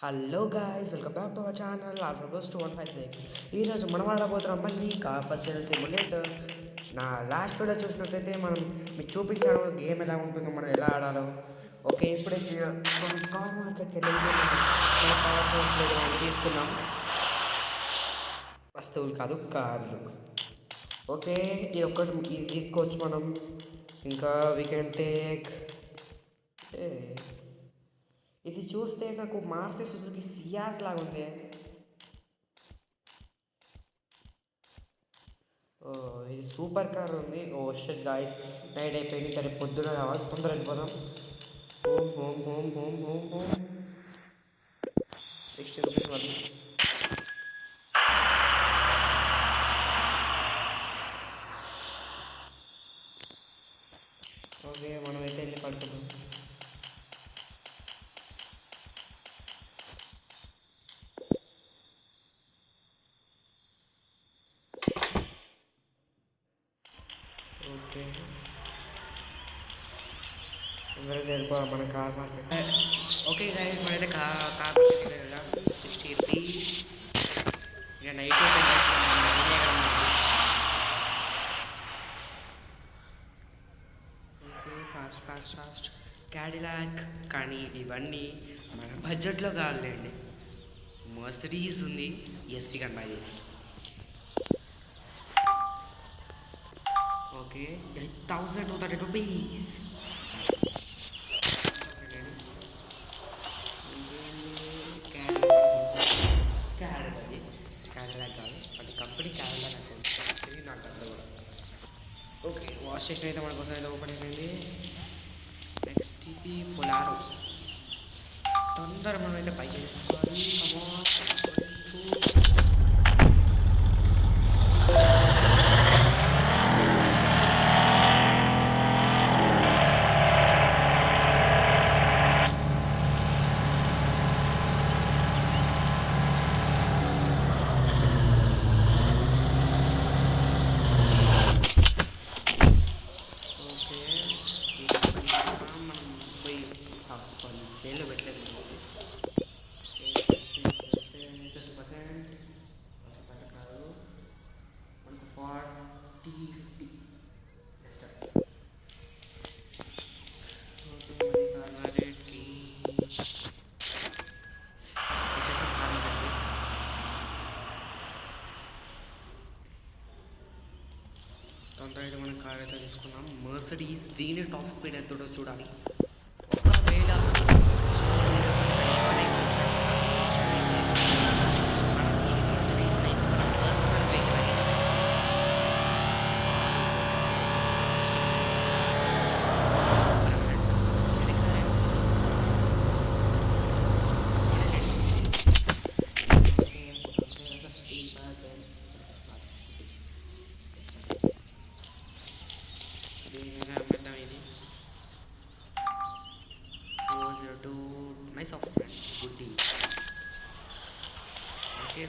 Hello guys, welcome back to our channel ఆల్ఫాగోస్ 2156. ఈరోజు మనం ఆడబోతున్నాం మళ్ళీ కార్ ఫెసిలిటీ సిమ్యులేటర్. నా లాస్ట్ వీడియో చూసినట్లయితే మీకు చూపించాను గేమ్ ఎలా ఉంటుందో, మనం ఎలా ఆడాలో. ఓకే, ఇప్పుడే మనం కార్ మార్కెట్కి వెళ్ళి మన కార్ తీసుకున్నాం. వస్తువులు కాదు, కార్లు. ఓకే, ఇది తీసుకోవచ్చు మనం. ఇంకా వీ కెన్ టేక్ ఇది చూస్తే నాకు మారుతి సుజుకి సియాస్ లాగా ఉంది. ఓ, ఇది సూపర్ కార్ ఉంది. ఓ షట్ గాయ్స్, నైట్ అయిపోయింది, సరే పొద్దున రావాలి, తొందర వెళ్ళిపోదాం. Home home home home home home 60 rupees వాళ్ళు. ఓకే, మనం అయితే వెళ్ళి పడుతున్నాం. ఓకే, అందరూ వెళ్ళిపోవాలి మన కార్ మార్కెట్. ఓకే గైస్, మనైతే కార్ మార్కెట్కి వెళ్దాం. 60 రూపీస్. ఇక నైట్ ఓపెన్ చేస్తాం. Okay, fast fast fast Cadillac. కానీ ఇవన్నీ మన బడ్జెట్లో కాదులేండి. మర్సిడీస్ ఉంది, SUV can buy this. Okay, 1230 rupees. Cadillac కాదు, అంటే కంపెనీ క్యాడిలాక్ అనుకోండి. ఇది నాకు అర్థం కూడా. ఓకే, వాష్ స్టేషన్ అయితే మన కోసం అయితే ఓపెన్ అయిపోయింది. నెక్స్ట్ ఇది పొలారో. తొందర మనం అయితే పైకి వేసుకోవాలి. ఫెయిల్లో పెట్టలేదు. కాదు, మనకు 40-50. ఓకే, మరి రేట్కి తొందర అయితే మనం కార్ అయితే తీసుకున్నాం. మర్సిడీస్. దీని టాప్ స్పీడ్ ఎంతో చూడాలి. ఒకవేళ nice of man, good deal. Okay,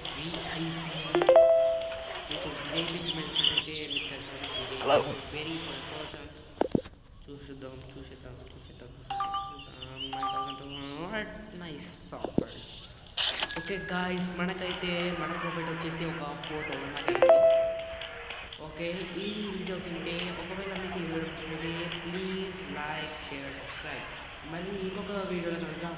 VIP mentioned very person. చూసిద్దాం. Nice offer. ఓకే గాయ్స్, మనకైతే మన ప్రాఫిట్ వచ్చేసి ఒక 4000. ఓకే, ఈ వీడియో కింద ఒకవేళ మీకు ఈ వీడియో నచ్చినట్లయితే ప్లీజ్ లైక్, షేర్, సబ్స్క్రైబ్. మళ్ళీ ఇంకొక వీడియోలో కలుద్దాం.